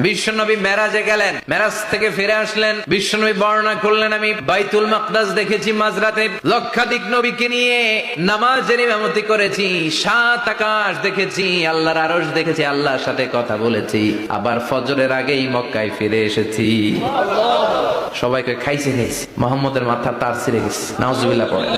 বিশ্বনবী মেরাজে গেলেন, মেরাজ থেকে ফিরে আসলেন। বিশ্বনবী বর্ণনা করলেন, আমি বাইতুল মাকদাস দেখেছি মাঝরাতে, লক্ষাধিক নবীকে নিয়ে নামাজের ইমামতি করেছি, 7 আকাশ দেখেছি, আল্লাহর আরশ দেখেছি, আল্লাহর সাথে কথা বলেছি, আবার ফজরের আগেই মক্কায় ফিরে এসেছি। সবাইকে খাইছে মোহাম্মদের মাথা তার ছিঁড়ে গেছে, নাউজুবিল্লাহ পড়ে।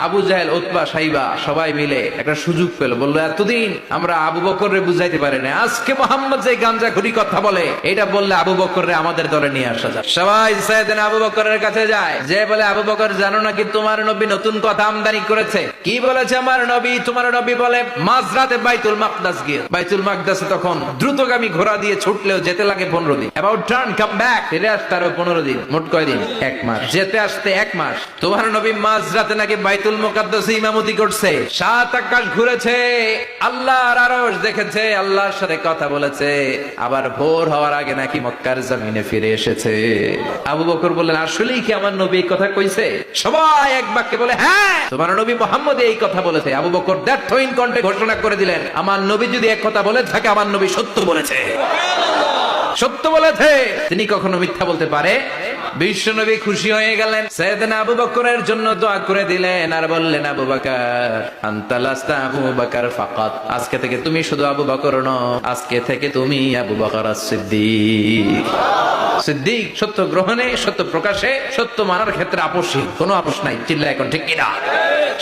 আবু জাহেল, উতবা, সাইবা সবাই মিলে একটা সুযোগ পেল, বললো এতদিন আমরা আবু বকররে বুঝাইতে পারি না, আজকে মোহাম্মদ যে গাঞ্জাখুরি কথা বলে এটা বললে আবু বকররে আমাদের দলে নিয়ে আসা যায়। সবাই সাইয়েদনা আবু বকরের কাছে যায়, যে বলে আবু বকর জানো নাকি তোমার নবী নতুন কথা আমদানি করেছে? কি বলেছে আমার নবী? তোমার নবী বলে মাঝরাতে বাইতুল মাকদাস গিয়ে, বাইতুল মাকদাসে তখন দ্রুতগামী ঘোড়া দিয়ে ছুটলেও যেতে লাগে 15 দিন, অ্যাবাউট টার্ন কাম ব্যাক, ফিরে আসতে আরো 15 দিন, মোট কয় দিন? 1 মাস, যেতে আসতে 1 মাস। তোমার নবী মাঝরাতে নাকি বাইতুল মুকাদ্দাসে ইমামতি করছে, 7 আকাশ ঘুরেছে, আল্লাহর আরশ দেখেছে, আল্লাহর সাথে কথা বলেছে, আবার ভোর হওয়ার আগে নাকি মক্কার জমিনে ফিরে এসেছে। আবু বকর বললেন আসলেই কি আমার নবী এই কথা কইছে? সবাই এক বাক্যে বলে হ্যাঁ, তোমার নবী মুহাম্মদ এই কথা বলেছে। আবু বকর দ্ব্যর্থহীন কণ্ঠে ঘোষণা করে দিলেন, আমার নবী যদি এক কথা বলে থাকে, আমার নবী সত্য বলেছে, সত্য বলেছে, তিনি কখনো মিথ্যা বলতে পারে? বিশ্বনবী খুশি হয়ে গেলেন, সাইয়েদনা আবু বকরের জন্য দোয়া করে দিলেন, আর বললেন আবু বকর আনতা লাস্তা আবু বকর ফাকাত, আজকে থেকে তুমি শুধু আবু বকর নও, আজকে থেকে তুমি আবু বকর as-সিদ্দিক। সিদ্দিক, সত্য গ্রহণে, সত্য প্রকাশে, সত্য মানার ক্ষেত্রে আপোষহীন, কোনো আপোষ নাই। চিল্লা এখন ঠিক কিনা?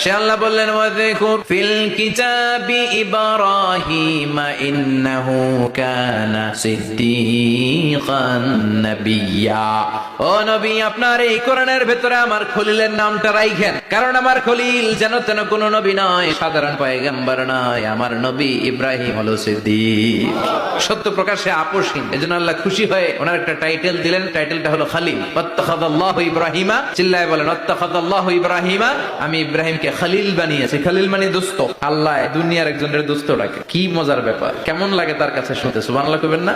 সে আল্লাহ বললেন ওয়াযকুর ফিল কিতাবি ইব্রাহিম ইন্নাহু কানা সিদ্দিকান নাবিয়্যা। ও নবী, আপনার এই কোরআনের ভেতরে আমার খলিলের নামটা রাখেন, কারণ আমার খলিল যেন তেন কোন নবী নয়, সাধারণ পয়গম্বর নয়, আমার নবী ইব্রাহিম হলো সিদ্দিক, সত্য প্রকাশে আপোষহীন। এজন্য আল্লাহ খুশি হয়ে ওনার একটা টাইটেল দিলেন, টাইটেলটা হলো খলিল। ওয়াত্তাখাযাল্লাহু ইব্রাহিমা, চিল্লায় বলেন ওয়াত্তাখাযাল্লাহু ইব্রাহিমা, আমি ইব্রাহিমকে খলিল বানিয়েছি। খলিল মানে দোস্ত, আল্লাহ দুনিয়ার একজনের দোস্ত ডাকে, কি মজার ব্যাপার, কেমন লাগে তার কাছে শুনতে? সুবহানাল্লাহ কইবেন না?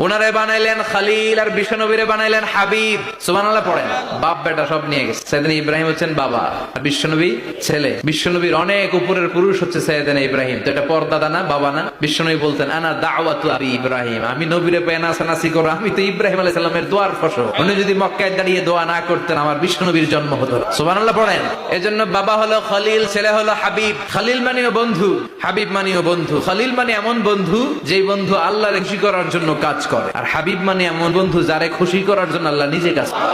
ওনারে বানাইলেন খলিল, আর বিশ্বনবীরে বানাইলেন হাবিব। সুবহানাল্লাহ পড়েন। বাপ বেটা সব নিয়ে গেছে। সাইয়েদনা ইব্রাহিম হচ্ছেন বাবা, আর বিশ্বনবী ছেলে। বিশ্বনবীর অনেক উপরের পুরুষ হচ্ছে সাইয়েদনা ইব্রাহিম। তো এটা পরদাদা না, বাবা না? বিশ্বনবী বলতেন আনা দাওয়াতু আবি ইব্রাহিম, আমি নবীরে পেয়ে নাচানাচি করো, আমি তো ইব্রাহিম আলাইহিস সালামের দোয়ার ফসল। উনি যদি মক্কায় দাঁড়িয়ে দোয়া না করতেন, আমার বিশ্বনবীর জন্ম হতো না। সুবহানাল্লাহ পড়েন। এজন্য বাবা হলো খলিল, ছেলে হলো হাবিব। খলিল মানেও বন্ধু, হাবিব মানেও বন্ধু। খলিল মানে এমন বন্ধু যেই বন্ধু আল্লাহর খুশি করার জন্য কাজ করে, আর হাবিব মানে এমন বন্ধু যারে খুশি করার জন্য আল্লাহ নিজে কাজ করে।